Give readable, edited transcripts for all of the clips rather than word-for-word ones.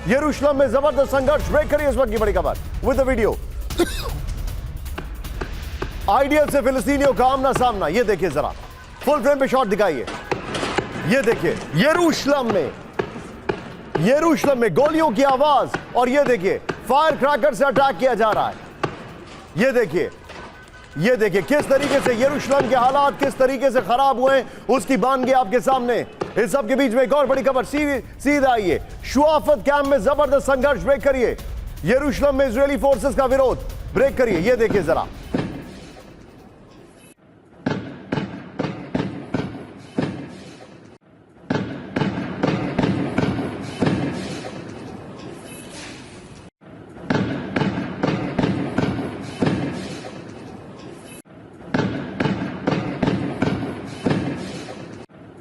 यरूशलेम में जबरदस्त संघर्ष। ब्रेक करिए इस वक्त की बड़ी खबर विद द वीडियो। आईडीएफ से फिलिस्तीनियों का आमना सामना। ये देखिए जरा, फुल फ्रेम पे शॉट दिखाइए। ये देखिए यरूशलेम में गोलियों की आवाज, और ये देखिए फायर क्रैकर से अटैक किया जा रहा है। ये देखिए किस तरीके से यरूशलेम के हालात किस तरीके से खराब हुए उसकी बानगी आपके सामने। इस सब के बीच में एक और बड़ी खबर सीधा आइए। शुआफत कैंप में जबरदस्त संघर्ष। ब्रेक करिए। यरूशलेम में इजरायली फोर्सेस का विरोध। ब्रेक करिए। ये देखिए जरा,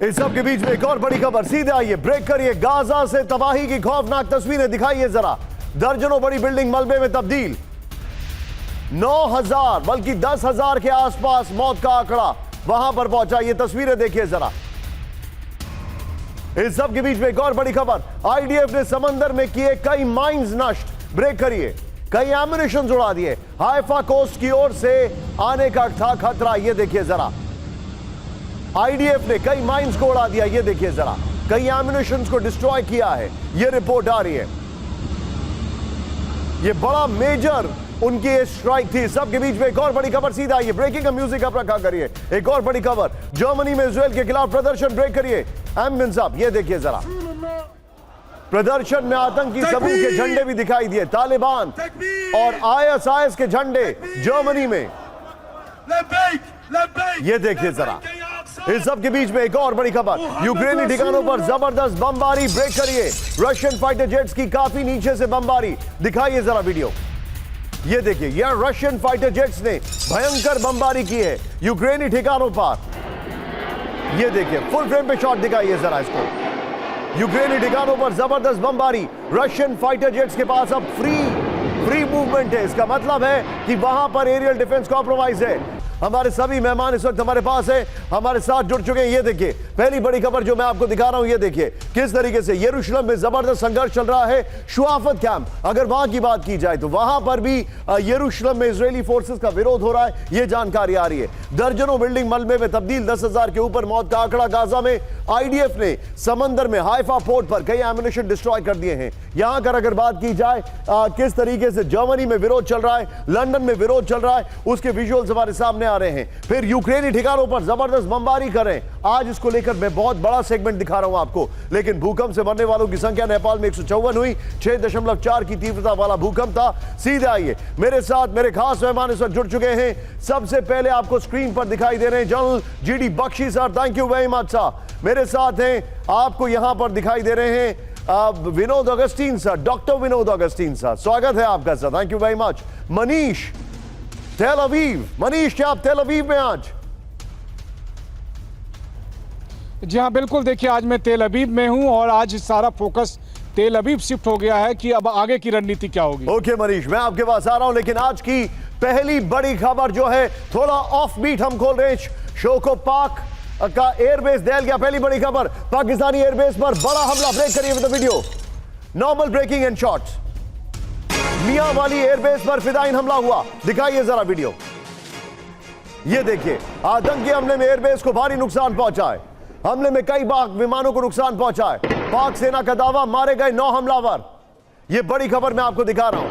इस सब के बीच में एक और बड़ी खबर सीधे आइए। ब्रेक करिए। गाजा से तबाही की खौफनाक तस्वीरें दिखाइए जरा। दर्जनों बड़ी बिल्डिंग मलबे में तब्दील। 9,000 बल्कि 10,000 के आसपास मौत का आंकड़ा वहां पर पहुंचा। ये तस्वीरें देखिए जरा। इस सब के बीच में एक और बड़ी खबर। आईडीएफ ने समंदर में किए कई माइंस नष्ट। ब्रेक करिए। कई एम्युनिशन उड़ा दिए। हाइफा कोस्ट की ओर से आने का था खतरा। ये देखिए जरा, आईडीएफ ने कई माइंस को उड़ा दिया। ये देखिए जरा, कई एम्युनिशन को डिस्ट्रॉय किया है। ये रिपोर्ट आ रही है। ये बड़ा मेजर उनकी स्ट्राइक थी। सबके बीच में एक और बड़ी खबर सीधा आइए। ब्रेकिंग का म्यूजिक आप रखा करिए। एक और बड़ी खबर, जर्मनी में इजराइल के खिलाफ प्रदर्शन। ब्रेक करिए एमबिन साहब। ये देखिए जरा, प्रदर्शन में आतंकी समूह के झंडे भी दिखाई दिए। तालिबान और आईएसआईएस के झंडे जर्मनी में। ये देखिए जरा, इस सब के बीच में एक और बड़ी खबर, यूक्रेनी ठिकानों पर जबरदस्त बमबारी। ब्रेक करिए। रशियन फाइटर जेट्स की काफी नीचे से बमबारी। दिखाइए जरा वीडियो। ये देखिए, यह रशियन फाइटर जेट्स ने भयंकर बमबारी की है यूक्रेनी ठिकानों पर। ये देखिए, फुल फ्रेम पे शॉट दिखाइए जरा इसको। यूक्रेनी ठिकानों पर जबरदस्त बमबारी। रशियन फाइटर जेट्स के पास अब फ्री मूवमेंट है। इसका मतलब है कि वहां पर एरियल डिफेंस कॉम्प्रोमाइज है। हमारे सभी मेहमान इस वक्त हमारे पास है, हमारे साथ जुड़ चुके हैं। ये देखिए, पहली बड़ी खबर जो मैं आपको दिखा रहा हूं। ये देखिए किस तरीके से यरूशलेम में जबरदस्त संघर्ष चल रहा है। शुआफत कैंप, अगर वहां की बात की जाए तो वहां पर भी यरूशलेम में इजरायली फोर्सेस का विरोध हो रहा है। ये जानकारी आ रही है। दर्जनों बिल्डिंग मलबे में तब्दील। 10,000 के ऊपर मौत का आंकड़ा। गाजा में आईडीएफ ने समंदर में हाइफा पोर्ट पर कई एम्युनिशन डिस्ट्रॉय कर दिए हैं। यहां कर अगर बात की जाए किस तरीके से जर्मनी में विरोध चल रहा है, लंदन में विरोध चल रहा है, उसके विजुअल्स हमारे सामने आ रहे हैं। फिर यूक्रेनी ठिकानों पर जबरदस्त बमबारी कर रहे हैं। आज इसको लेकर मैं बहुत बड़ा सेगमेंट दिखा रहा हूं आपको। लेकिन भूकंप से मरने वालों की संख्या नेपाल में 154 हुई। 6.4 की तीव्रता वाला भूकंप था। सीधे आइए, मेरे साथ मेरे खास मेहमान इस वक्त जुड़ चुके हैं। सबसे पहले आपको स्क्रीन पर दिखाई दे रहे हैं general GD Bakshi sir. Thank you very much sir. मेरे साथ हैं, आपको यहां पर दिखाई दे रहे हैं Vinod Augustine sir, doctor Vinod Augustine sir. स्वागत है आपका sir. Thank you very much. Manish तेल अवीव। मनीष, क्या आप तेल अवीव में आज? जी हाँ बिल्कुल। देखिए, आज मैं तेल अवीव में हूं और आज सारा फोकस तेल अवीव शिफ्ट हो गया है कि अब आगे की रणनीति क्या होगी। ओके मनीष, मैं आपके पास आ रहा हूं, लेकिन आज की पहली बड़ी खबर जो है थोड़ा ऑफ बीट हम खोल रहे हैं शो को। पाक का एयरबेस दहल गया। पहली बड़ी खबर, पाकिस्तानी एयरबेस पर बड़ा हमला। ब्रेक करिए with the video. Normal breaking and shots. Mianwali airbase पर फिदाइन हमला हुआ। दिखाइए जरा वीडियो। ये देखिए, आतंकी हमले में एयरबेस को भारी नुकसान पहुंचा है। हमले में कई पाक विमानों को नुकसान पहुंचा है। पाक सेना का दावा, मारे गए 9 हमलावर। ये बड़ी खबर मैं आपको दिखा रहा हूं।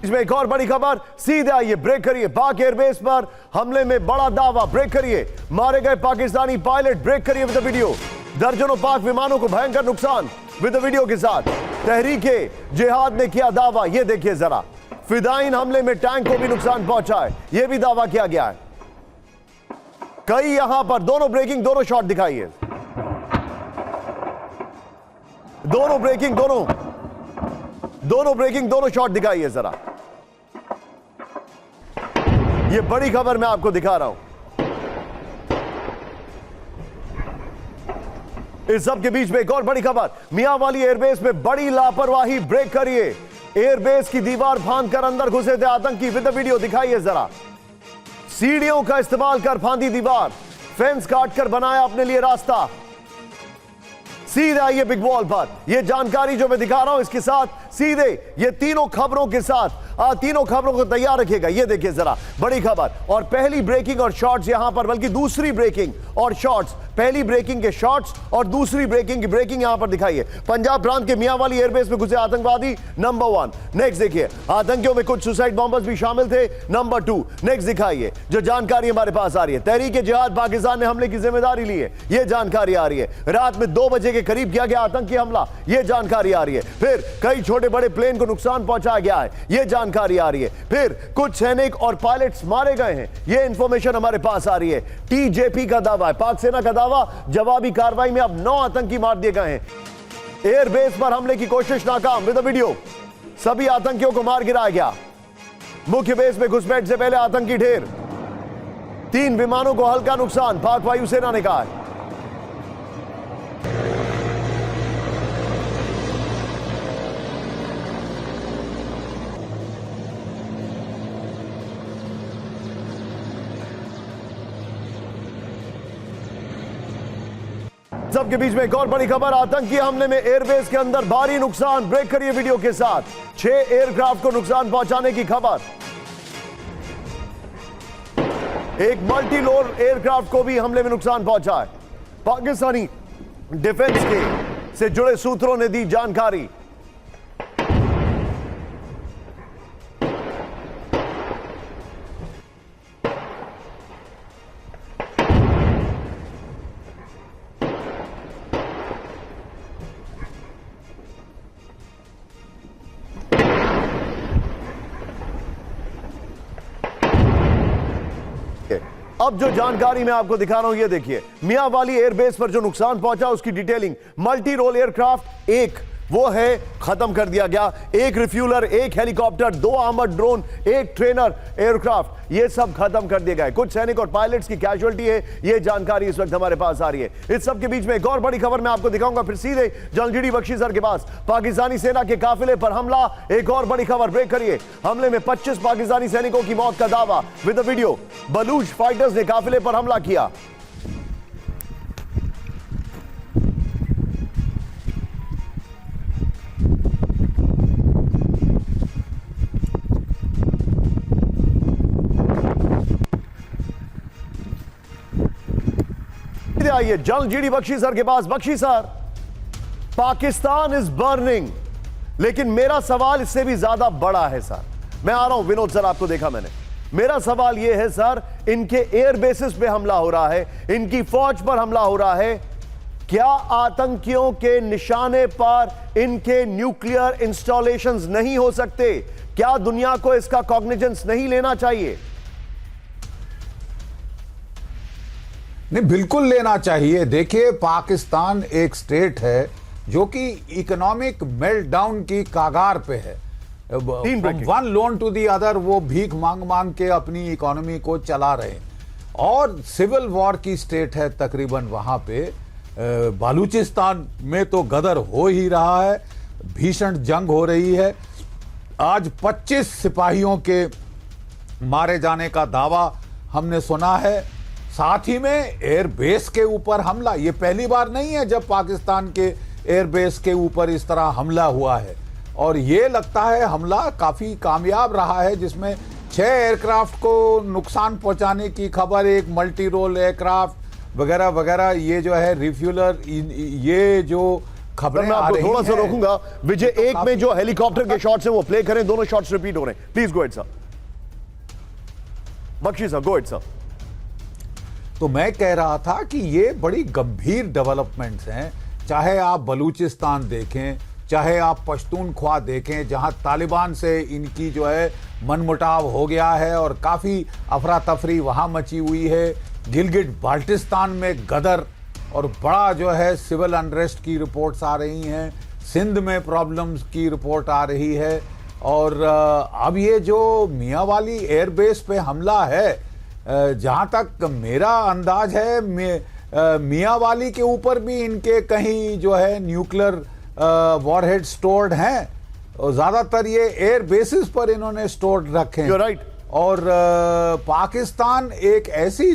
इसमें एक और बड़ी खबर सीधे आइए। ब्रेक करिए। पाक एयरबेस पर हमले में बड़ा दावा। ब्रेक करिए। मारे गए पाकिस्तानी पायलट। ब्रेक करिए विद द वीडियो। दर्जनों पाक विमानों को भयंकर नुकसान। विद द वीडियो के साथ तहरीके जिहाद ने किया दावा। यह देखिए जरा, फिदाइन हमले में टैंक को भी नुकसान पहुंचा है। यह भी दावा किया गया है। कई यहां पर दोनों ब्रेकिंग, दोनों शॉट दिखाइए। दोनों ब्रेकिंग, दोनों ब्रेकिंग, दोनों शॉट दिखाइए जरा। ये बड़ी खबर मैं आपको दिखा रहा हूं। इस सब के बीच में एक और बड़ी खबर, मियांवाली एयरबेस में बड़ी लापरवाही, ब्रेक करिए। एयरबेस की दीवार फांदकर अंदर घुसे थे आतंकी, विद वीडियो दिखाइए जरा। सीढ़ियों का इस्तेमाल कर फांदी दीवार, फेंस काटकर बनाया अपने लिए रास्ता। सीधे आइए बिग वॉल पर। यह जानकारी जो मैं दिखा रहा हूं इसके साथ सीधे ये तीनों खबरों के साथ तीनों खबरों को तैयार रखिएगा। ये देखिए जरा बड़ी खबर, और पहली ब्रेकिंग और शॉट्स यहां पर, बल्कि दूसरी ब्रेकिंग और शॉट्स, पहली ब्रेकिंग के शॉट्स और दूसरी ब्रेकिंग की ब्रेकिंग यहां पर दिखाइए। पंजाब प्रांत के मियांवाली एयरबेस में घुसे आतंकवादी, नंबर 1। नेक्स्ट देखिए, आतंकियों में कुछ सुसाइड बॉम्बर्स भी शामिल थे, नंबर 2। नेक्स्ट दिखाइए जो जानकारी हमारे पास आ रही है, तहरीक-ए-जिहाद पाकिस्तान ने हमले की जिम्मेदारी ली है, यह जानकारी आ रही है। रात में 2 बजे के करीब किया गया आतंकी हमला, यह जानकारी आ रही है। फिर कई छोटे बड़े प्लेन को नुकसान पहुंचाया गया है, यह जानकारी आ रही है। फिर कुछ सैनिक और पायलट्स मारे गए हैं, यह इंफॉर्मेशन हमारे पास आ रही है। टीजेपी का दावा है, पाक सेना का दावा, जवाबी कार्रवाई में अब 9 आतंकी मार दिए गए हैं। एयरबेस पर हमले की कोशिश नाकाम, विद वीडियो। सभी आतंकियों को मार गिराया गया। मुख्य बेस में घुसपैठ से पहले आतंकी ढेर, 3 विमानों को हल्का नुकसान, पाक वायुसेना ने कहा है। सबके बीच में एक और बड़ी खबर, आतंकी हमले में एयरबेस के अंदर भारी नुकसान, ब्रेक करिए वीडियो के साथ। 6 एयरक्राफ्ट को नुकसान पहुंचाने की खबर। एक मल्टी लोड एयरक्राफ्ट को भी हमले में नुकसान पहुंचा है। पाकिस्तानी डिफेंस के से जुड़े सूत्रों ने दी जानकारी। अब जो जानकारी मैं आपको दिखा रहा हूं, ये देखिए, मियांवाली एयरबेस पर जो नुकसान पहुंचा उसकी डिटेलिंग। मल्टी रोल एयरक्राफ्ट एक वो है, खत्म कर दिया गया। 1 refueller, 1 helicopter, 2 armoured drone, 1 trainer aircraft, ये सब खत्म कर दिए गए। कुछ सैनिक और पायलट्स की कैजुअल्टी है, ये जानकारी इस वक्त हमारे पास आ रही है। इस सब के बीच में एक और बड़ी खबर मैं आपको दिखाऊंगा, फिर सीधे जलजीडी बख्शी सर के पास। पाकिस्तानी सेना के काफिले पर हमला, एक और बड़ी खबर, ब्रेक करिए। हमले में 25 पाकिस्तानी सैनिकों की मौत का दावा, विद वीडियो। बलूच फाइटर्स ने काफिले पर हमला किया। आइए जलजीडी बख्शी सर के पास। Bakshi sir, Pakistan is burning, लेकिन मेरा सवाल इससे भी ज्यादा बड़ा है सर। मैं आ रहा हूं विनोद सर, आपको देखा मैंने। मेरा सवाल यह है सर, इनके एयर बेसिस पे हमला हो रहा है, इनकी फौज पर हमला हो रहा है, क्या आतंकियों के निशाने पर इनके न्यूक्लियर इंस्टॉलेशंस नहीं हो सकते? क्या दुनिया को इसका कॉग्निजेंस नहीं लेना चाहिए? नहीं, बिल्कुल लेना चाहिए। देखिए, पाकिस्तान एक स्टेट है जो कि इकोनॉमिक मेल्टडाउन की कागार पे है। One loan to the other, वो भीख मांग मांग के अपनी इकोनॉमी को चला रहे हैं, और सिविल वॉर की स्टेट है तकरीबन। वहां पे बलूचिस्तान में तो गदर हो ही रहा है, भीषण जंग हो रही है। आज 25 सिपाहियों के मारे जाने का दावा हमने सुना है। साथ ही में एयरबेस के ऊपर हमला, ये पहली बार नहीं है जब पाकिस्तान के एयरबेस के ऊपर इस तरह हमला हुआ है, और ये लगता है हमला काफी कामयाब रहा है, जिसमें 6 एयरक्राफ्ट को नुकसान पहुंचाने की खबर, 1 मल्टी रोल एयरक्राफ्ट वगैरह वगैरह, ये जो है रिफ्यूलर, ये जो खबरें आ रही हैं। थोड़ा सा रोकूंगा विजय, एक में जो हेलीकॉप्टर के शॉट्स हैं वो प्ले करें, दोनों शॉट्स रिपीट हो रहे हैं। Please go ahead sir. Bakshi sir, go ahead sir. तो मैं कह रहा था कि ये बड़ी गंभीर डेवलपमेंट्स हैं। चाहे आप बलूचिस्तान देखें, चाहे आप पश्तूनख्वा देखें, जहां तालिबान से इनकी जो है मनमुटाव हो गया है और काफ़ी अफरा तफरी वहां मची हुई है। गिलगिट बाल्टिस्तान में गदर और बड़ा जो है सिविल अनरेस्ट की रिपोर्ट्स आ रही हैं। सिंध में प्रॉब्लम्स की रिपोर्ट आ रही है। और अब ये जो मियांवाली एयरबेस पे हमला है, जहाँ तक मेरा अंदाज है, मियांवाली के ऊपर भी इनके कहीं जो है न्यूक्लियर वॉरहेड स्टोर्ड हैं, और ज्यादातर ये एयर बेसिस पर इन्होंने स्टोर्ड रखे हैं। You're right. और पाकिस्तान एक ऐसी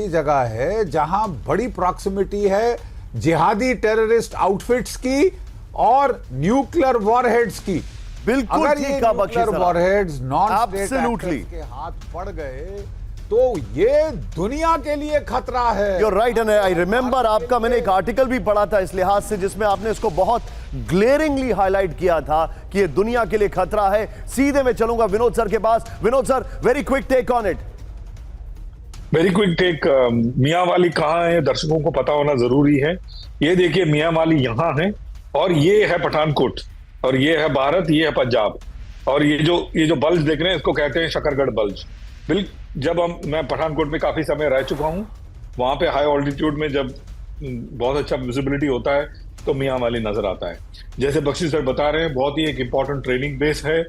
जगह है जहां बड़ी प्रॉक्सिमिटी है जिहादी टेररिस्ट आउटफिट्स की और न्यूक्लियर वॉरहेड्स की। बिल्कुल अगर ये ठीक कहा बख्शी न्यूक्लियर साहब। Warheads non state Absolutely. Actors के हाथ पड़ गए तो ये दुनिया के लिए खतरा है। You're right, and I remember आपका मैंने एक आर्टिकल भी पढ़ा था इस लिहाज से, जिसमें आपने इसको बहुत ग्लेरिंगली हाईलाइट किया था कि ये दुनिया के लिए खतरा है। सीधे मैं चलूंगा विनोद सर के पास। Vinod sir, very quick take on it. Very quick take. Mianwali कहाँ है दर्शकों को पता होना जरूरी है। ये देखिए मियांवाली यहाँ है और ये है पठानकोट और ये है भारत, ये है पंजाब। और ये जो बल्ज देख रहे हैं इसको कहते हैं शकरगढ़ बल्ज। जब मैं पठानकोट में काफी समय रह चुका हूँ, वहां पे हाई ऑल्टीट्यूड में जब बहुत अच्छा विजिबिलिटी होता है तो मियांवाली नजर आता है। जैसे बख्शी सर बता रहे हैं, बहुत ही एक इंपॉर्टेंट ट्रेनिंग बेस है।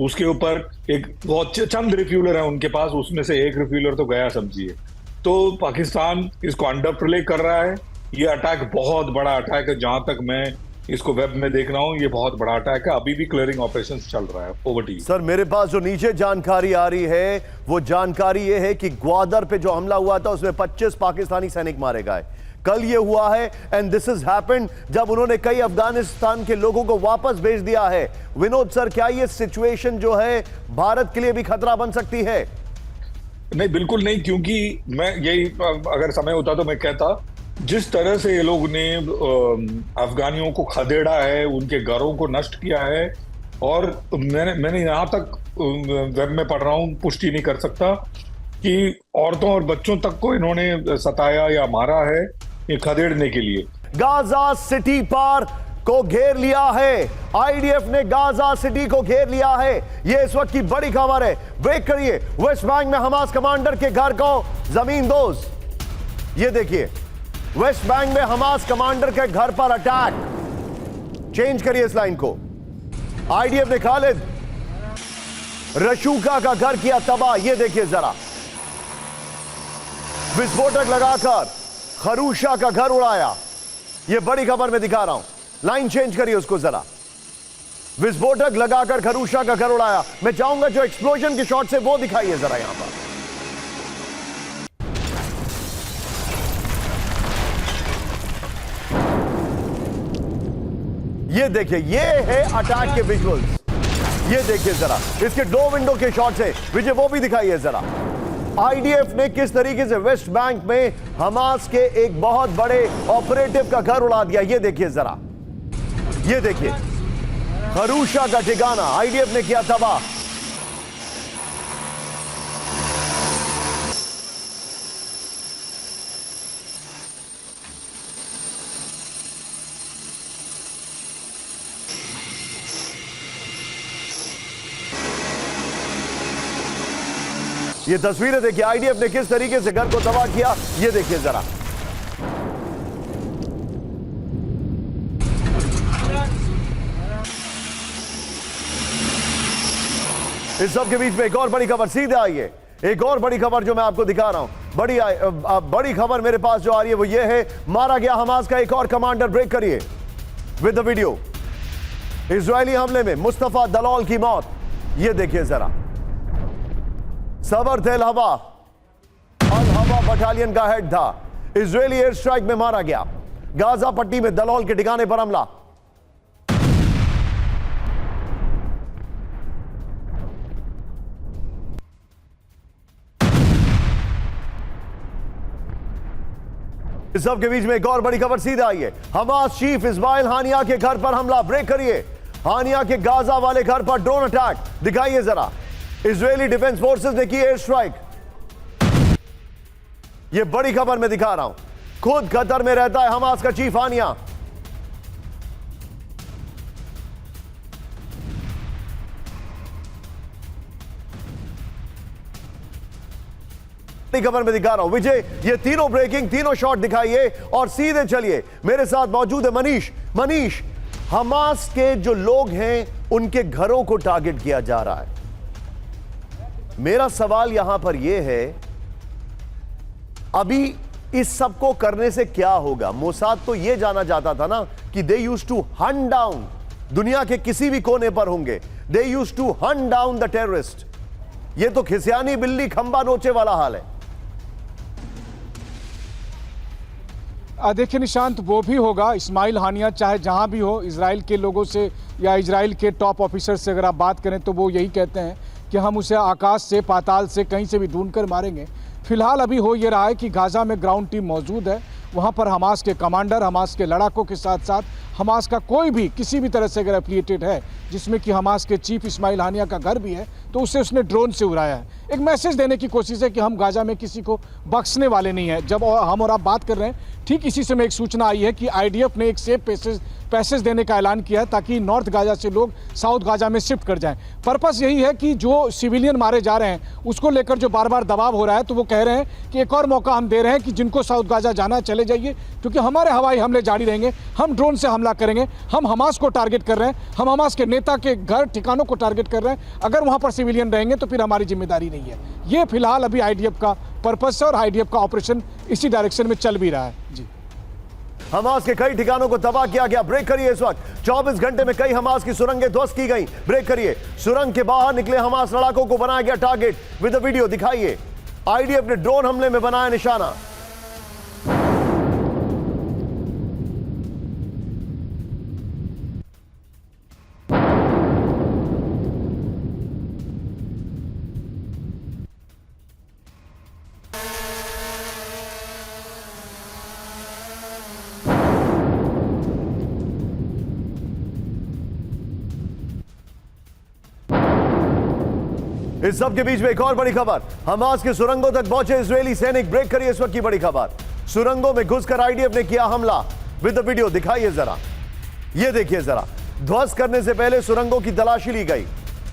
उसके ऊपर एक बहुत चंद रिफ्यूलर है उनके पास, उसमें से एक रिफ्यूलर तो गया समझिए। तो पाकिस्तान इसको अंडर प्ले कर रहा है। ये अटैक बहुत बड़ा अटैक है, जहां तक मैं इसको वेब में देख रहा हूं, ये बहुत बड़ा अटैक है। अभी भी क्लियरिंग ऑपरेशंस चल रहा है। ओवर टू यू सर, मेरे पास जो नीचे जानकारी आ रही है वो जानकारी ये है कि ग्वादर पे जो हमला हुआ था उसमें 25 पाकिस्तानी सैनिक मारे गए। कल ये हुआ है एंड दिस इज हैपेंड जब उन्होंने कई अफगानिस्तान के लोगों को वापस भेज दिया है। विनोद सर, क्या ये सिचुएशन जो है भारत के लिए भी खतरा बन सकती है? नहीं, बिल्कुल नहीं, क्योंकि मैं यही अगर समय होता तो मैं कहता, जिस तरह से ये लोग ने अफगानियों को खदेड़ा है, उनके घरों को नष्ट किया है, और मैंने यहाँ तक वेब में पढ़ रहा हूँ, पुष्टि नहीं कर सकता कि औरतों और बच्चों तक को इन्होंने सताया या मारा है ये खदेड़ने के लिए। गाजा सिटी पार को घेर लिया है। आईडीएफ ने गाजा सिटी को घेर लिया है। यह इस वक्त की बड़ी खबर है। ब्रेक करिए। वेस्ट बैंक में हमास कमांडर के घर को जमीन दोज। ये देखिए, वेस्ट बैंक में हमास कमांडर के घर पर अटैक। चेंज करिए इस लाइन को। आईडीएफ ने खालिद रशूका का घर किया तबाह। यह देखिए जरा, विस्फोटक लगाकर खरूशा का घर उड़ाया। यह बड़ी खबर मैं दिखा रहा हूं। लाइन चेंज करिए उसको जरा। विस्फोटक लगाकर खरूशा का घर उड़ाया। मैं चाहूंगा जो एक्सप्लोजन के शॉट से वो दिखाइए जरा यहां पर। ये देखिए, ये है अटैक के विजुअल्स। ये देखिए जरा, इसके 2 विंडो के शॉट्स है। विजय, वो भी दिखाइए जरा। आईडीएफ ने किस तरीके से वेस्ट बैंक में हमास के एक बहुत बड़े ऑपरेटिव का घर उड़ा दिया। ये देखिए जरा, ये देखिए खरूशा का ठिकाना आईडीएफ ने किया तबाह। ये तस्वीरें देखिए, आईडीएफ ने किस तरीके से घर को तबाह किया। ये देखिए जरा। इस सब के बीच में एक और बड़ी खबर, सीधे आइए। एक और बड़ी खबर जो मैं आपको दिखा रहा हूं। बड़ी खबर मेरे पास जो आ रही है वो ये है, मारा गया हमास का एक और कमांडर। ब्रेक करिए विद द वीडियो। इजरायली हमले में मुस्तफा दलौल की मौत। ये देखिए जरा। सबर तेल हवा अल हवा बटालियन का हेड था, इजरायली एयर स्ट्राइक में मारा गया। गाजा पट्टी में दलौल के ठिकाने पर हमला। इस सब के बीच में एक और बड़ी खबर, सीधा आइए। हमास चीफ इस्माइल हानिया के घर पर हमला। ब्रेक करिए। हानिया के गाजा वाले घर पर ड्रोन अटैक। दिखाइए जरा। इजरायली डिफेंस फोर्सेस ने की एयर स्ट्राइक। यह बड़ी खबर मैं दिखा रहा हूं। खुद कतर में रहता है हमास का चीफ हानिया। बड़ी खबर मैं दिखा रहा हूं। विजय, ये तीनों ब्रेकिंग, तीनों शॉट दिखाइए और सीधे चलिए। मेरे साथ मौजूद है मनीष। मनीष, हमास के जो लोग हैं उनके घरों को टारगेट किया जा रहा है। मेरा सवाल यहां पर यह है अभी इस सब को करने से क्या होगा? मोसाद तो यह जाना जाता था ना कि they used to hunt down, दुनिया के किसी भी कोने पर होंगे, they used to hunt down the terrorist. ये तो खिसियानी बिल्ली खंबा नोचे वाला हाल है। देखिए निशांत, वो भी होगा। इस्माइल हानिया चाहे जहां भी हो, इजराइल के लोगों से या इजराइल के टॉप ऑफिसर से अगर आप बात करें तो वो यही कहते हैं कि हम उसे आकाश से, पाताल से, कहीं से भी ढूंढ कर मारेंगे। फिलहाल अभी हो ये रहा है कि गाज़ा में ग्राउंड टीम मौजूद है, वहाँ पर हमास के कमांडर, हमास के लड़ाकों के साथ साथ हमास का कोई भी किसी भी तरह से अगर एफिलिएटेड है, जिसमें कि हमास के चीफ इस्माइल हानिया का घर भी है, तो उसे उसने ड्रोन से उड़ाया है। एक मैसेज देने की कोशिश है कि हम गाज़ा में किसी को बख्शने वाले नहीं हैं। जब हम और आप बात कर रहे हैं, ठीक इसी समय एक सूचना आई है कि आईडीएफ ने एक सेफ पैसेज देने का ऐलान किया है ताकि नॉर्थ गाज़ा से लोग साउथ गाज़ा में शिफ्ट कर जाएं। पर्पस यही है कि जो सिविलियन मारे जा रहे हैं उसको लेकर जो बार बार दबाव हो रहा है, तो वो कह रहे हैं कि एक और मौका हम दे रहे हैं कि जिनको साउथ गाज़ा जाना चले जाइए, क्योंकि हमारे हवाई हमले जारी रहेंगे, हम ड्रोन से हमला करेंगे, हम हमास को टारगेट कर रहे हैं, हम हमास के नेता के घर ठिकानों को टारगेट कर रहे हैं। अगर वहाँ पर सिविलियन रहेंगे तो फिर हमारी जिम्मेदारी नहीं है। ये फिलहाल अभी आईडीएफ का पर्पस है और आईडीएफ का ऑपरेशन इसी डायरेक्शन में चल भी रहा है। जी, हमास के कई ठिकानों को तबाह किया गया। ब्रेक करिए, इस वक्त 24 घंटे में कई हमास की सुरंगें ध्वस्त की गई। ब्रेक करिए, सुरंग के बाहर निकले हमास लड़ाकों को बनाया गया टारगेट। विद द वीडियो दिखाइए, आईडीएफ ने ड्रोन हमले में बनाया निशाना। इस सब के बीच में एक और बड़ी खबर, हमास के सुरंगों तक पहुंचे इजरायली सैनिक। ब्रेक करिए, इस वक्त की बड़ी खबर, सुरंगों में घुसकर आईडीएफ ने किया हमला। विद द वीडियो दिखाइए जरा, ये देखिए जरा, ध्वस्त करने से पहले सुरंगों की तलाशी ली गई।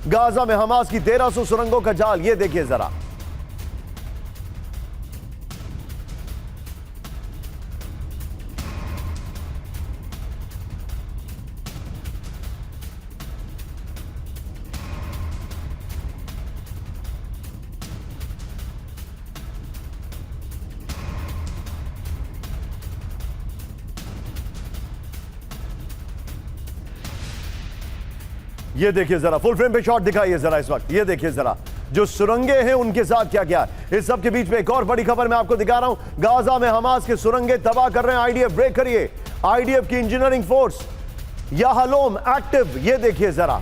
गाजा में हमास की 1300 सुरंगों का जाल, ये देखिए जरा। ये देखिए जरा, फुल फ्रेम पे शॉट दिखाइए जरा इस वक्त, ये देखिए जरा जो सुरंगे हैं उनके साथ क्या क्या। इस सब के बीच में एक और बड़ी खबर मैं आपको दिखा रहा हूं, गाजा में हमास के सुरंगे तबाह कर रहे हैं आईडीएफ। ब्रेक करिए, आईडीएफ की इंजीनियरिंग फोर्स याहलोम एक्टिव, ये देखिए जरा,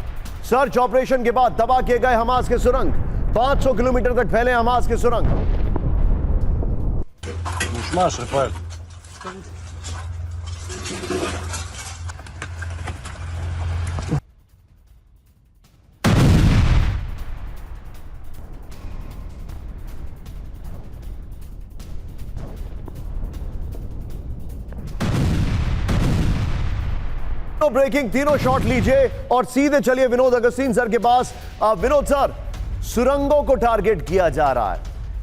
सर्च ऑपरेशन के बाद तबाह किए गए हमास के सुरंग। 500 किलोमीटर तक फैले हमास के सुरंग। ब्रेकिंग, तीनों शॉट लीजिए और सीधे चलिए विनोद अगस्तीन सर के पास। विनोद सर, सुरंगों को टारगेट किया जा रहा है,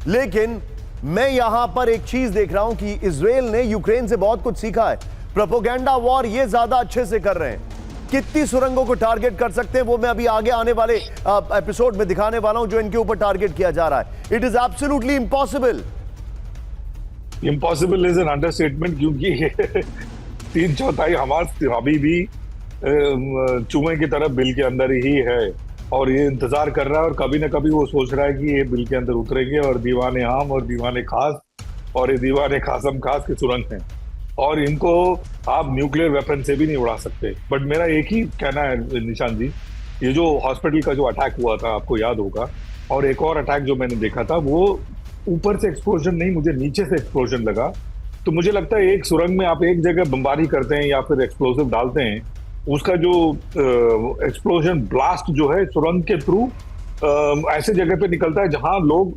लेकिन मैं यहां पर एक चीज देख रहा हूं कि इजराइल ने यूक्रेन से बहुत कुछ सीखा है। प्रोपेगेंडा वॉर ये ज्यादा अच्छे से कर रहे हैं। कितनी सुरंगों को टारगेट कर सकते हैं वो मैं अभी आगे आने वाले एपिसोड में दिखाने वाला हूं, जो इनके ऊपर टारगेट किया जा रहा है। It is absolutely impossible. Impossible is an understatement, क्योंकि 3/4 हमास अभी भी चूहे की तरफ बिल के अंदर ही है और ये इंतजार कर रहा है, और कभी ना कभी वो सोच रहा है कि ये बिल के अंदर उतरेंगे और दीवाने आम और दीवाने खास, और ये दीवाने खासम खास के सुरंग हैं, और इनको आप न्यूक्लियर वेपन से भी नहीं उड़ा सकते। बट मेरा एक ही कहना है निशांत जी, ये जो हॉस्पिटल का जो अटैक हुआ था आपको याद होगा, और एक और अटैक जो मैंने देखा था, वो ऊपर से एक्सप्लोजन नहीं, मुझे नीचे से एक्सप्लोजन लगा। तो मुझे लगता है एक सुरंग में आप एक जगह बमबारी करते हैं या फिर एक्सप्लोसिव डालते हैं, उसका जो एक्सप्लोजन ब्लास्ट जो है सुरंग के थ्रू ऐसे जगह पे निकलता है जहां लोग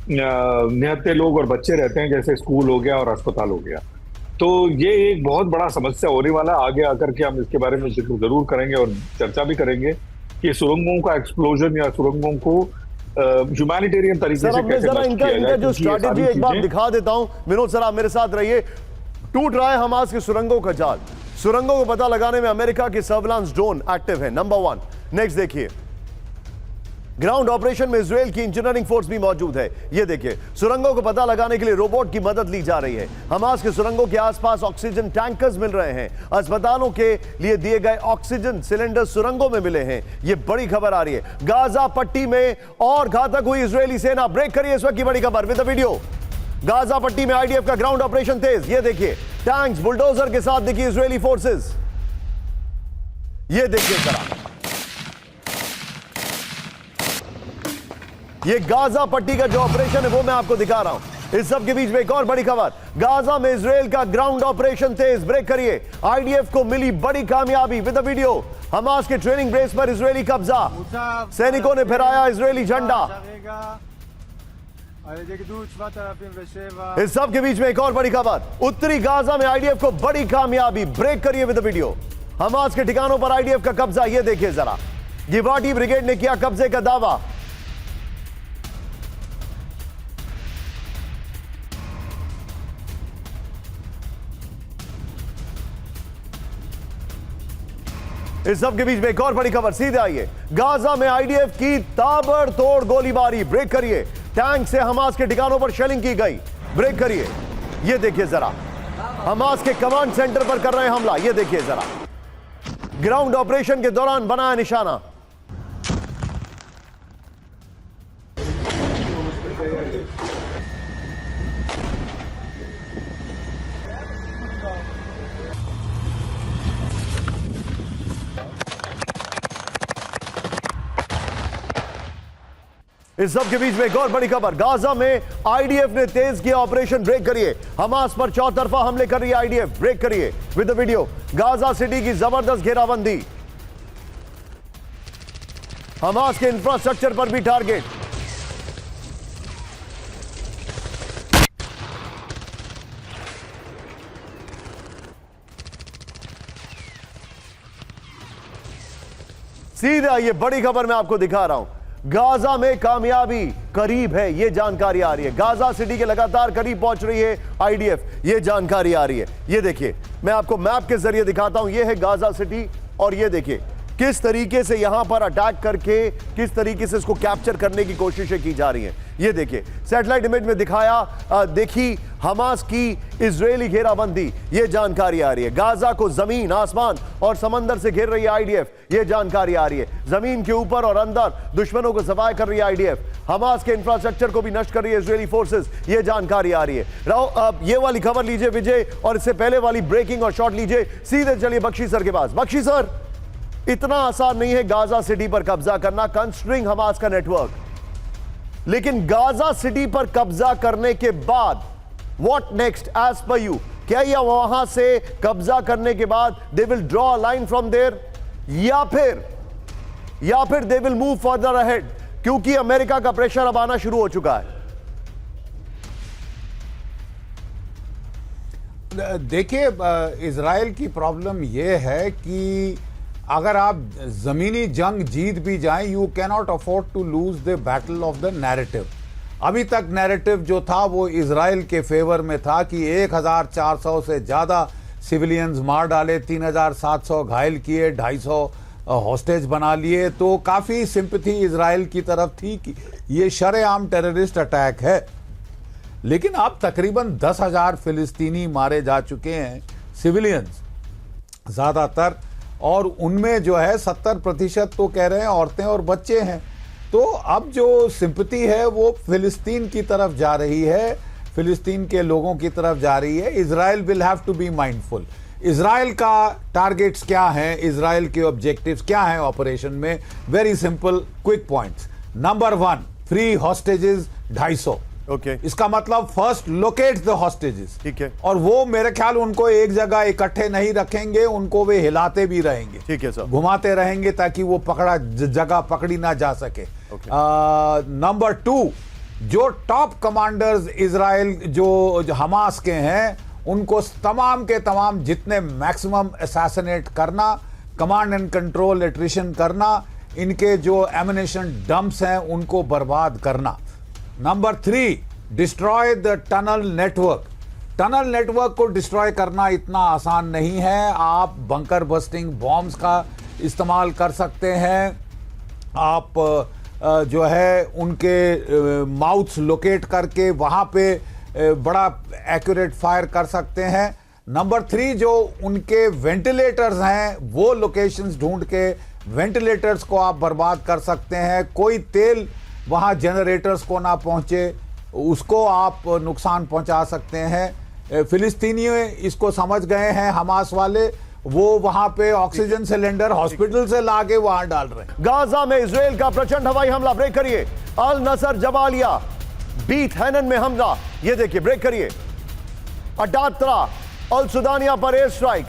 निहत्थे लोग और बच्चे रहते हैं, जैसे स्कूल हो गया और अस्पताल हो गया। तो ये एक बहुत बड़ा समस्या होने वाला। आगे आकर के हम इसके बारे में जिक्र जरूर करेंगे और चर्चा भी करेंगे कि सुरंगों का एक्सप्लोजन या सुरंगों को ह्यूमैनिटेरियन तरीके से कैसे जरा इनका जो स्ट्रैटेजी एक बार दिखा देता हूं। विनोद सर, आप मेरे साथ रहिए। टूट रहा है हमास के सुरंगों का जाल। सुरंगों को पता लगाने में अमेरिका के सर्विलांस ड्रोन एक्टिव है, नंबर 1। नेक्स्ट देखिए, ग्राउंड ऑपरेशन में इजराइल की इंजीनियरिंग फोर्स भी मौजूद है। ये देखिए, सुरंगों को पता लगाने के लिए रोबोट की मदद ली जा रही है। हमास के सुरंगों के आसपास ऑक्सीजन टैंकर्स मिल रहे हैं। अस्पतालों के लिए दिए गए ऑक्सीजन सिलेंडर सुरंगों में मिले हैं। ये बड़ी खबर आ रही है। गाजा पट्टी में और घातक हुई इजरायली सेना। ब्रेक करिए इस वक्त की बड़ी खबर विद द वीडियो। गाजा पट्टी में आईडीएफ का ग्राउंड ऑपरेशन तेज। ये देखिए, टैंक्स बुलडोजर के साथ दिखी इजरायली फोर्सेस। ये देखिए जरा, ये गाजा पट्टी का जो ऑपरेशन है वो मैं आपको दिखा रहा हूं। इस सब के बीच में एक और बड़ी खबर, गाजा में इजराइल का ग्राउंड ऑपरेशन तेज। ब्रेक करिए, आईडीएफ को मिली बड़ी कामयाबी विद द वीडियो। हमास के ट्रेनिंग बेस पर इजरायली कब्जा, सैनिकों ने फहराया इजरायली झंडा। इस सब के बीच में एक और बड़ी खबर, उत्तरी गाजा में आईडीएफ को बड़ी कामयाबी। ब्रेक करिए विद द वीडियो। हमास के ठिकानों पर आईडीएफ का कब्जा। यह देखिए जरा, गिवाटी ब्रिगेड ने किया कब्जे का दावा। इस सब के बीच में एक और बड़ी खबर, सीधे आइए, गाजा में आईडीएफ की ताबड़तोड़ गोलीबारी। ब्रेक करिए, टैंक से हमास के ठिकानों पर शेलिंग की गई। ब्रेक करिए, यह देखिए जरा, हमास के कमांड सेंटर पर कर रहे हैं हमला। यह देखिए जरा, ग्राउंड ऑपरेशन के दौरान बनाया निशाना। इस सब के बीच में एक और बड़ी खबर, गाजा में आईडीएफ ने तेज किया ऑपरेशन। ब्रेक करिए, हमास पर चौतरफा हमले कर रही है आईडीएफ। ब्रेक करिए with the video. Gaza city की जबरदस्त घेराबंदी, हमास के इंफ्रास्ट्रक्चर पर भी टारगेट। सीधा ये बड़ी खबर मैं आपको दिखा रहा हूं, गाजा में कामयाबी करीब है, यह जानकारी आ रही है। गाजा सिटी के लगातार करीब पहुंच रही है आईडीएफ, यह जानकारी आ रही है। यह देखिए, मैं आपको मैप के जरिए दिखाता हूं, यह है गाजा सिटी और यह देखिए किस तरीके से यहां पर अटैक करके किस तरीके से इसको कैप्चर करने की कोशिशें की जा रही हैं। यह देखिए, सैटेलाइट इमेज में दिखाया, देखी हमास की इजरायली घेराबंदी, यह जानकारी आ रही है। गाजा को जमीन, आसमान और समंदर से घेर रही है आईडीएफ, यह जानकारी आ रही है। जमीन के ऊपर और अंदर दुश्मनों को जबाय कर रही है आईडीएफ। हमास के इंफ्रास्ट्रक्चर को भी नष्ट कर रही है इजरायली फोर्सेस, यह जानकारी आ रही है। अब ये वाली खबर लीजिए विजय, और इससे पहले वाली ब्रेकिंग और शॉट लीजिए। सीधे चलिए बख्शी सर के पास। बख्शी सर, इतना आसान नहीं है गाजा सिटी पर कब्जा करना, कंसिडरिंग हमास का नेटवर्क, लेकिन गाजा सिटी पर कब्जा करने के बाद what next as per you? क्या यह वहां से कब्जा करने के बाद they will draw a line from there, या फिर they will move further ahead, क्योंकि अमेरिका का प्रेशर अब आना शुरू हो चुका है? देखिए, इजराइल की प्रॉब्लम यह है कि अगर आप जमीनी जंग जीत भी जाएं, you can not afford to lose the battle of the narrative. अभी तक नैरेटिव जो था वो इजराइल के फेवर में था कि 1400 से ज़्यादा सिविलियंस मार डाले, 3700 घायल किए, 250 हॉस्टेज बना लिए, तो काफ़ी सिंपैथी इजराइल की तरफ थी कि ये शरेआम टेररिस्ट अटैक है। लेकिन अब तकरीबन 10,000 फिलिस्तीनी मारे जा चुके हैं, सिविलियंस ज़्यादातर, और उनमें जो है 70% तो कह रहे हैं औरतें और बच्चे हैं। तो अब जो सिंपैथी है वो फिलिस्तीन की तरफ जा रही है, फिलिस्तीन के लोगों की तरफ जा रही है। Israel will have to be mindful. Israel का टारगेट्स क्या हैं, इजराइल के ऑब्जेक्टिव्स क्या हैं ऑपरेशन में? Very simple, quick points. Number 1, free hostages 250। Okay, इसका मतलब फर्स्ट लोकेट द हॉस्टेजेस। ठीक है, और वो मेरे ख्याल उनको एक जगह इकट्ठे नहीं रखेंगे, उनको वे हिलाते भी रहेंगे, ठीक है सर, घुमाते रहेंगे ताकि वो जगह पकड़ी ना जा सके। नंबर 2, जो टॉप कमांडर्स इजराइल जो हमास के हैं, उनको तमाम के तमाम जितने मैक्सिमम असैसिनेट करना, कमांड एंड कंट्रोल एट्रिशन करना, इनके जो एमिनेशन डंप्स हैं उनको बर्बाद करना। Number 3, destroy the tunnel network. Tunnel network को डिस्ट्रॉय करना इतना आसान नहीं है। आप बंकर बस्टिंग बॉम्ब्स का इस्तेमाल कर सकते हैं, आप जो है उनके माउथ्स लोकेट करके वहां पे बड़ा एक्यूरेट फायर कर सकते हैं। नंबर 3 जो उनके वेंटिलेटर्स हैं वो लोकेशंस ढूंढ के वेंटिलेटर्स को आप बर्बाद कर सकते हैं। कोई तेल वहां जनरेटर्स को ना पहुंचे उसको आप नुकसान पहुंचा सकते हैं। फिलिस्तीनी इसको समझ गए हैं, हमास वाले, वो वहां पे ऑक्सीजन सिलेंडर हॉस्पिटल से लाके वहां डाल रहे हैं। गाजा में इजराइल का प्रचंड हवाई हमला, ब्रेक करिए। अल नसर जबालिया बीत हैनन में हमला, ये देखिए, ब्रेक करिए। अटात्रा अल सुदानिया पर एयर स्ट्राइक।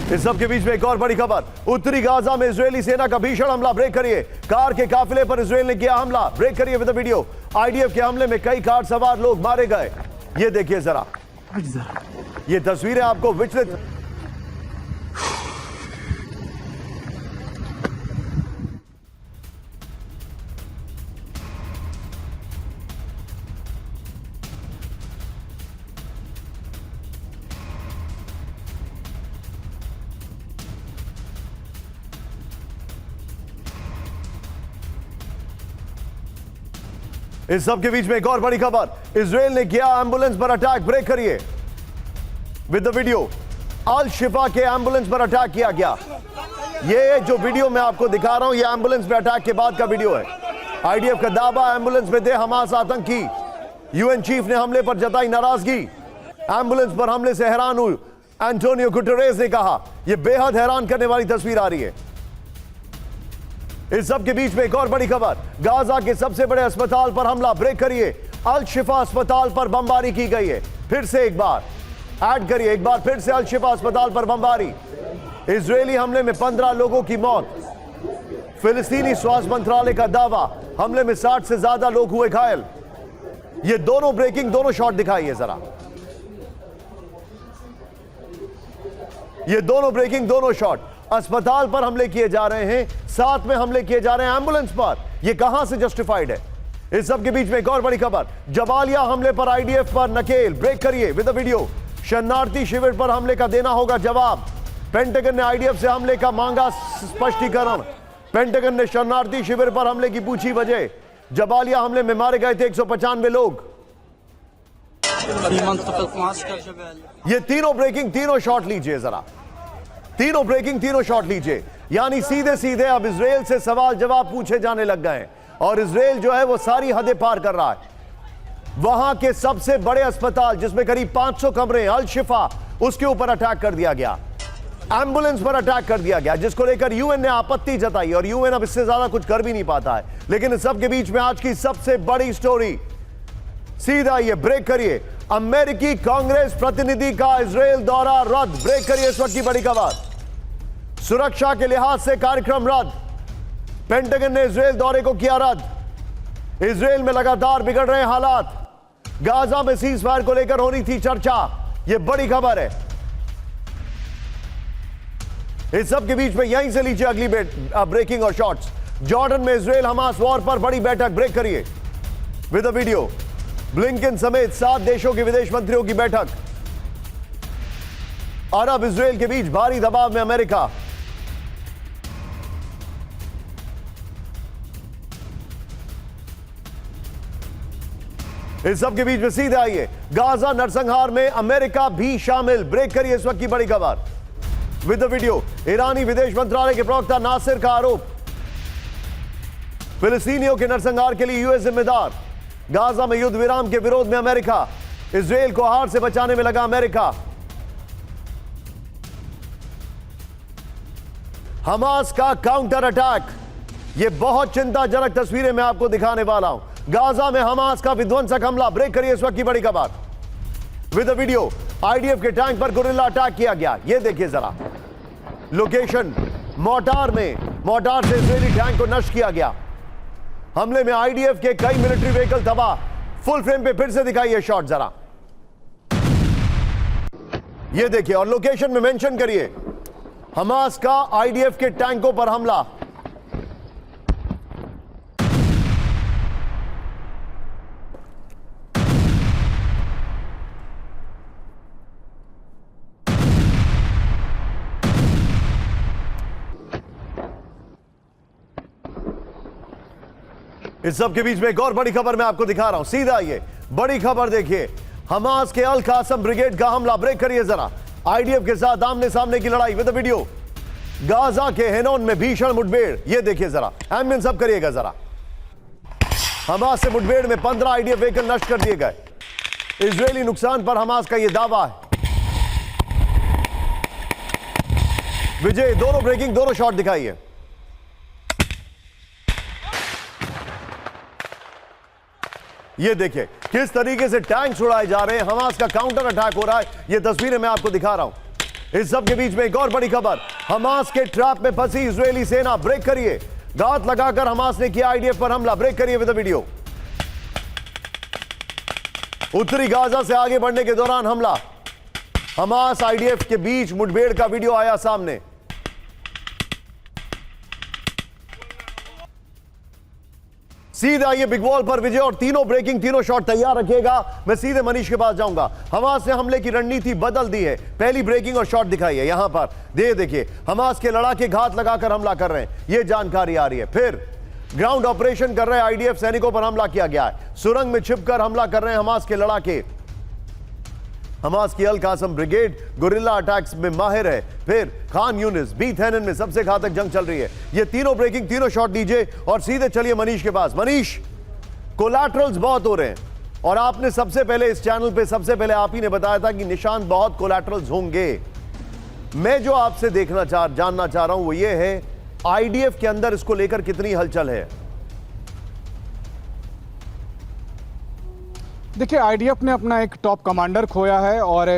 इस सब के बीच में एक और बड़ी खबर, उत्तरी गाजा में इजरायली सेना का भीषण हमला, ब्रेक करिए। कार के काफिले पर इजरायल ने किया हमला, ब्रेक करिए विद द वीडियो। आईडीएफ के हमले में कई कार सवार लोग मारे गए, ये देखिए जरा, ये तस्वीरें आपको विचलित। इस सब के बीच में एक और बड़ी खबर, इजरायल ने किया एम्बुलेंस पर अटैक, ब्रेक करिए विद द वीडियो। अल शिफा के एम्बुलेंस पर अटैक किया गया। ये जो वीडियो मैं आपको दिखा रहा हूं, ये एम्बुलेंस पे अटैक के बाद का वीडियो है। आईडीएफ का दावा, एम्बुलेंस में थे हमास आतंकी। यूएन चीफ ने हमले पर जताई नाराजगी। एम्बुलेंस पर हमले से हैरान हुई, एंटोनियो गुटेरेस ने कहा। यह बेहद हैरान करने वाली तस्वीर आ रही है। इस सब के बीच में एक और बड़ी खबर, गाजा के सबसे बड़े अस्पताल पर हमला, ब्रेक करिए। अल शिफा अस्पताल पर बमबारी की गई है। फिर से एक बार ऐड करिए, एक बार फिर से अल शिफा अस्पताल पर बमबारी। इजरायली हमले में 15 लोगों की मौत। फिलिस्तीनी स्वास्थ्य मंत्रालय का दावा, हमले में 60 से ज्यादा लोग हुए घायल। ये दोनों ब्रेकिंग, दोनों शॉट दिखाइए जरा, ये दोनों ब्रेकिंग, दोनों शॉट। अस्पताल पर हमले किए जा रहे हैं, साथ में हमले किए जा रहे हैं एम्बुलेंस पर। यह कहां से जस्टिफाइड है? इस सब के बीच में एक और बड़ी खबर, जबालिया हमले पर आईडीएफ पर नकेल, ब्रेक करिए विद द वीडियो। शरणार्थी शिविर पर हमले का देना होगा जवाब। पेंटागन ने आईडीएफ से हमले का मांगा स्पष्टीकरण। पेंटागन ने शरणार्थी शिविर पर हमले की पूछी वजह। जबालिया हमले में मारे गए थे 195 लोग। ये तीनों ब्रेकिंग, तीनों शॉट लीजिए जरा, तीनों ब्रेकिंग, तीनों शॉट लीजिए। यानी सीधे सीधे अब इजरायल से सवाल जवाब पूछे जाने लग गए हैं और इजरायल जो है वो सारी हदें पार कर रहा है। वहां के सबसे बड़े अस्पताल जिसमें करीब 500 कमरे, अल शिफा, उसके ऊपर अटैक कर दिया गया। एम्बुलेंस पर अटैक कर दिया गया, जिसको लेकर यूएन ने आपत्ति जताई और यूएन अब इससे ज्यादा कुछ कर भी नहीं पाता है। लेकिन इस सब के बीच में आज की सबसे बड़ी स्टोरी, सीधा ये, ब्रेक करिए। अमेरिकी कांग्रेस प्रतिनिधि का इजरायल दौरा रद्द, ब्रेक करिए इस वक्त की बड़ी खबर। सुरक्षा के लिहाज से कार्यक्रम रद्द, पेंटागन ने इजरायल दौरे को किया रद्द। इजरायल में लगातार बिगड़ रहे हालात, गाजा में सीज फायर को लेकर होनी थी चर्चा, यह बड़ी खबर है। इस सब के बीच में यहीं से लीजिए अगली ब्रेकिंग और शॉट्स। जॉर्डन में इजरायल हमास वॉर पर बड़ी बैठक, ब्रेक करिए विद द वीडियो। ब्लिंकन समेत 7 देशों के विदेश मंत्रियों की बैठक। अरब इजरायल के बीच भारी दबाव में अमेरिका। इस सब के बीच में सीधे आइए, गाजा नरसंहार में अमेरिका भी शामिल, ब्रेक करिए इस वक्त की बड़ी खबर विद द वीडियो। ईरानी विदेश मंत्रालय के प्रवक्ता नासिर का आरोप, फिलिस्तीनियों के नरसंहार के लिए यूएस जिम्मेदार। गाजा में युद्ध विराम के विरोध में अमेरिका, इजरायल को हार से बचाने में लगा अमेरिका। हमास का काउंटर अटैक, यह बहुत चिंताजनक तस्वीरें मैं आपको दिखाने वाला हूं। गाजा में हमास का विध्वंसक हमला, ब्रेक करिए इस वक्त की बड़ी खबर विद द वीडियो। आईडीएफ के टैंक पर गोरिल्ला अटैक किया गया, यह देखिए जरा लोकेशन। मोर्टार से इजरायली टैंक को नष्ट किया गया। हमले में आईडीएफ के कई मिलिट्री व्हीकल तबाह। फुल फ्रेम पे फिर से दिखाइए शॉट जरा, यह देखिए और लोकेशन में मेंशन करिए। हमास का आईडीएफ के टैंकों पर हमला। इस सब के बीच में एक और बड़ी खबर मैं आपको दिखा रहा हूं, सीधा ये बड़ी खबर देखिए। हमास के अल कासम ब्रिगेड का हमला, ब्रेक करिए जरा। आईडीएफ के साथ आमने सामने की लड़ाई विद वीडियो। गाजा के हेनोन में भीषण मुठभेड़, ये देखिए जरा, एम्बियंस सब करिएगा जरा। हमास से मुठभेड़ में 15 आईडीएफ व्हीकल नष्ट कर दिए गए। इजरायली नुकसान पर हमास का यह दावा है। विजय, दोनों ब्रेकिंग, दोनों शॉट दिखाइए। ये देखिए किस तरीके से टैंक उड़ाए जा रहे हैं, हमास का काउंटर अटैक हो रहा है। ये तस्वीरें मैं आपको दिखा रहा हूं। इस सब के बीच में एक और बड़ी खबर, हमास के ट्रैप में फंसी इजरायली सेना, ब्रेक करिए। घात लगाकर हमास ने किया आईडीएफ पर हमला, ब्रेक करिए विद वीडियो। उत्तरी गाजा से आगे बढ़ने के दौरान हमला, हमास आईडीएफ के बीच मुठभेड़ का वीडियो आया सामने। सीधा ये बिग वॉल पर विजय, और तीनों ब्रेकिंग, तीनों शॉट तैयार रखिएगा। मैं सीधे मनीष के पास जाऊंगा। हमास ने हमले की रणनीति बदल दी है। पहली ब्रेकिंग और शॉट दिखाई है यहां पर, देखिए हमास के लड़ाके घात लगाकर हमला कर रहे हैं, यह जानकारी आ रही है। फिर ग्राउंड ऑपरेशन कर रहे आईडीएफ सैनिकों पर हमला किया गया है। सुरंग में छिपकर हमला कर रहे हैं हमास के लड़ाके। हमास की अल कासम ब्रिगेड गुरिल्ला अटैक्स में माहिर है। फिर खान यूनिस, बीत हैनन में सबसे घातक जंग चल रही है। ये तीनों ब्रेकिंग, तीनों शॉट दीजिए और सीधे चलिए मनीष के पास। मनीष, कोलैटरल्स बहुत हो रहे हैं और आपने सबसे पहले इस चैनल पे सबसे पहले आप ही ने बताया था कि निशान बहुत कोलैटरल्स होंगे। मैं जो आपसे जानना चाह रहा हूं वो ये है, आईडीएफ के अंदर इसको लेकर कितनी हलचल है? देखिए, आईडीएफ ने अपना एक टॉप कमांडर खोया है और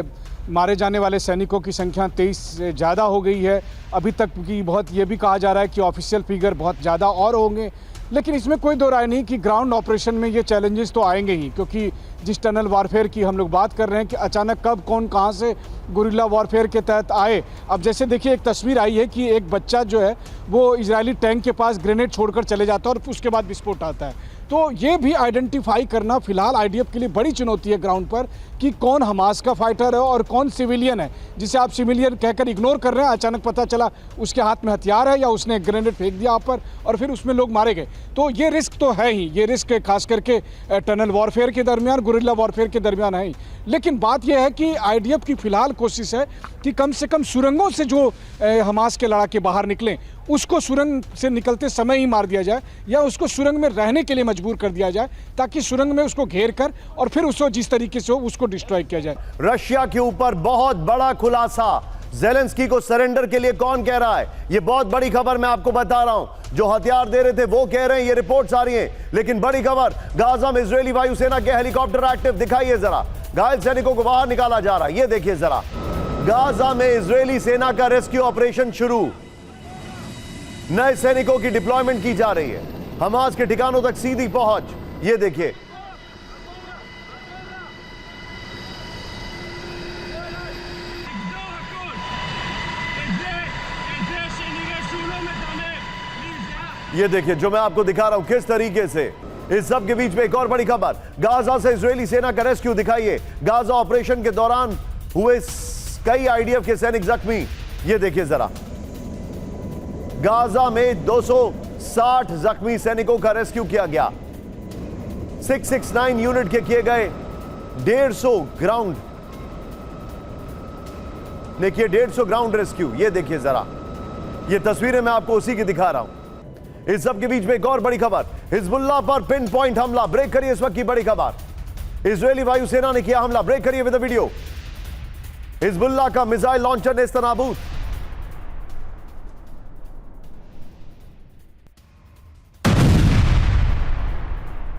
मारे जाने वाले सैनिकों की संख्या 23 से ज़्यादा हो गई है अभी तक की। बहुत ये भी कहा जा रहा है कि ऑफिशियल फिगर बहुत ज़्यादा और होंगे, लेकिन इसमें कोई दो राय नहीं कि ग्राउंड ऑपरेशन में ये चैलेंजेस तो आएंगे ही, क्योंकि जिस टनल वॉरफेयर की हम लोग बात कर रहे हैं कि अचानक कब कौन कहाँ से गुरिल्ला वॉरफेयर के तहत आए। अब जैसे देखिए, एक तस्वीर आई है कि एक बच्चा जो है वो इजरायली टैंक के पास ग्रेनेड छोड़कर चले जाता है और उसके बाद विस्फोट आता है। तो ये भी आइडेंटिफाई करना फिलहाल आईडीएफ के लिए बड़ी चुनौती है ग्राउंड पर कि कौन हमास का फाइटर है और कौन सिविलियन है, जिसे आप सिविलियन कहकर इग्नोर कर रहे हैं। अचानक पता चला उसके हाथ में हथियार है या उसने ग्रेनेड फेंक दिया आप पर और फिर उसमें लोग मारे गए। तो ये रिस्क तो है ही, ये रिस्क खास करके टनल वॉरफेयर के दरमियान, गुरिल्ला वॉरफेयर के दरमियान है ही। लेकिन बात यह है कि आईडीएफ की फिलहाल कोशिश है कि कम से कम सुरंगों से जो हमास के लड़ाके बाहर निकलें उसको सुरंग से निकलते समय ही मार दिया जाए या उसको सुरंग में रहने के लिए मजबूर कर दिया जाए, ताकि सुरंग में उसको घेर कर और फिर उसको जिस तरीके से हो उसको डिस्ट्रॉय किया जाए। रशिया के ऊपर बहुत बड़ा खुलासा, ज़ेलेंस्की को सरेंडर के लिए कौन कह रहा है? ये बहुत बड़ी खबर मैं आपको बता रहा हूं। जो हथियार दे रहे थे वो कह रहे हैं, ये रिपोर्ट्स आ रही हैं। लेकिन बड़ी खबर, गाजा में इजरायली वायुसेना के हेलीकॉप्टर एक्टिव, दिखाइए जरा। घायल सैनिकों को बाहर निकाला जा रहा है, ये देखिए जरा। गाजा में इजरायली सेना का रेस्क्यू ऑपरेशन शुरू, नए सैनिकों की डिप्लॉयमेंट की जा रही है। हमास के ठिकानों तक सीधी पहुंच, ये देखिए। ये देखिए जो मैं आपको दिखा रहा हूं किस तरीके से। इस सब के बीच में एक और बड़ी खबर, गाजा से इजरायली सेना का रेस्क्यू, दिखाइए। गाजा ऑपरेशन के दौरान हुए कई आईडीएफ के सैनिक जख्मी, ये देखिए जरा। गाजा में 260 जख्मी सैनिकों का रेस्क्यू किया गया। 669 यूनिट के किए गए 150 ग्राउंड ने किए 150 ग्राउंड रेस्क्यू, ये देखिए जरा। ये तस्वीरें मैं आपको उसी की दिखा रहा हूं। इस सब के बीच में एक और बड़ी खबर, हिजबुल्लाह पर पिन पॉइंट हमला, ब्रेक करिए इस वक्त की बड़ी खबर। इजरायली वायुसेना ने किया हमला, ब्रेक करिए विद वीडियो। हिजबुल्लाह का मिसाइल लॉन्चर नेस्तनाबूद।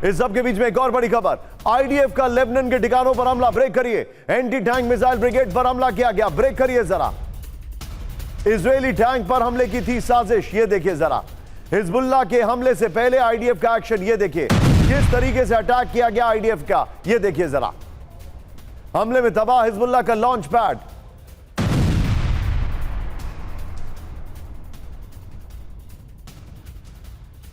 इस सब के बीच में एक और बड़ी खबर, आईडीएफ का लेबनान के ठिकानों पर हमला, ब्रेक करिए। एंटी टैंक मिसाइल ब्रिगेड पर हमला किया गया, ब्रेक करिए जरा। इजरायली टैंक पर हमले की थी साजिश, ये देखिए जरा। हिजबुल्लाह के हमले से पहले आईडीएफ का एक्शन, ये देखिए किस तरीके से अटैक किया गया आईडीएफ का, ये देखिए जरा। हमले में तबाह हिजबुल्लाह का लॉन्च पैड।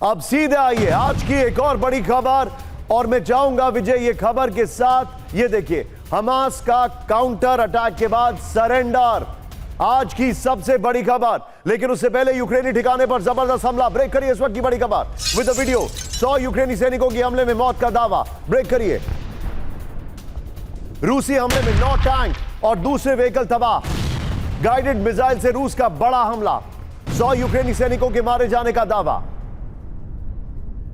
अब सीधे आइए आज की एक और बड़ी खबर, और मैं चाहूंगा विजय ये खबर के साथ, ये देखिए हमास का काउंटर अटैक के बाद सरेंडर। आज की सबसे बड़ी खबर, लेकिन उससे पहले यूक्रेनी ठिकाने पर जबरदस्त हमला। ब्रेक करिए इस वक्त की बड़ी खबर विद द वीडियो। 100 यूक्रेनी सैनिकों की हमले में मौत का दावा। ब्रेक करिए। रूसी हमले में 9 टैंक और दूसरे व्हीकल तबाह। गाइडेड मिसाइल से रूस का बड़ा हमला। 100 यूक्रेनी सैनिकों के मारे जाने का दावा।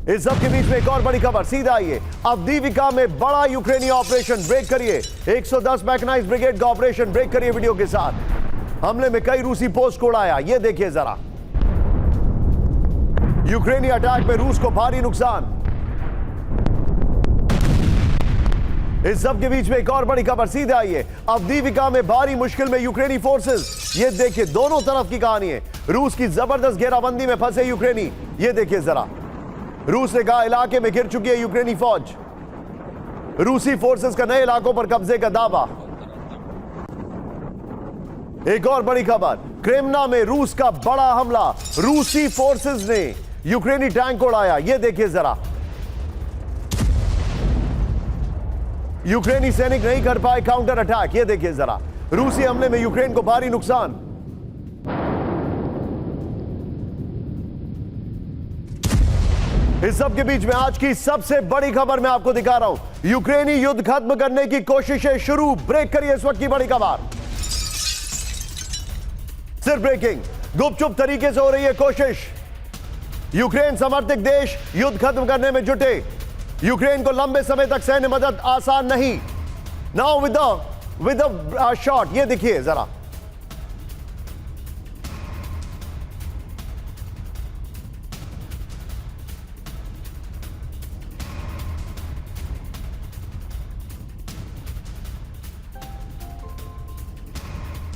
इस सब के बीच में एक और बड़ी खबर, सीधा आइए। अवदीविका में बड़ा यूक्रेनी ऑपरेशन। ब्रेक करिए। 110 मैकेनाइज्ड ब्रिगेड का ऑपरेशन। ब्रेक करिए वीडियो के साथ। हमले में कई रूसी पोस्ट को उड़ाया, यह देखिए जरा। यूक्रेनी अटैक में रूस को भारी नुकसान। इस सब के बीच में एक और बड़ी खबर, सीधे आइए। अवदीविका में भारी मुश्किल में यूक्रेनी फोर्सेस। ये देखिए दोनों तरफ की कहानी है। रूस की जबरदस्त घेराबंदी में फंसे यूक्रेनी। ये देखिए जरा। रूस ने कहा इलाके में घिर चुकी है यूक्रेनी फौज। रूसी फोर्सेस का नए इलाकों पर कब्जे का दावा। एक और बड़ी खबर, क्रेमना में रूस का बड़ा हमला। रूसी फोर्सेस ने यूक्रेनी टैंक को उड़ाया। यह देखिए जरा। यूक्रेनी सैनिक नहीं कर पाए काउंटर अटैक। यह देखिए जरा। रूसी हमले में यूक्रेन को भारी नुकसान। इस सब के बीच में आज की सबसे बड़ी खबर मैं आपको दिखा रहा हूं। यूक्रेनी युद्ध खत्म करने की कोशिशें शुरू। ब्रेक करिए इस वक्त की बड़ी खबर। सिर्फ ब्रेकिंग। गुपचुप तरीके से हो रही है कोशिश। यूक्रेन समर्थित देश युद्ध खत्म करने में जुटे। यूक्रेन को लंबे समय तक सैन्य मदद आसान नहीं। Now with the shot. ये देखिए जरा।